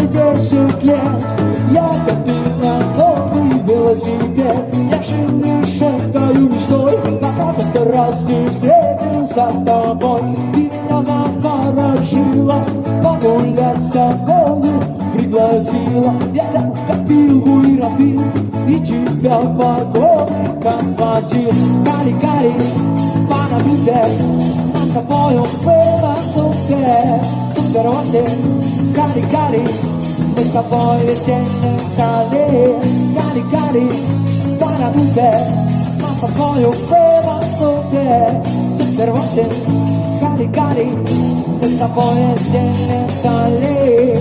и 10 лет я копил на новый велосипед. Я живешь этой мечтой, пока как-то раз не встретился с тобой. Ты меня заворожила, погулять с тобою пригласила. Я взял копилку и разбил, и тебя по горкам сводил. Кали-кали, панадуте, над тобою было супер 8. Кали-кали, мы с тобой весь день летали. Кали-кали, панадуте, над тобою было супер 8. Кали-кали, мы с тобой весь день летали.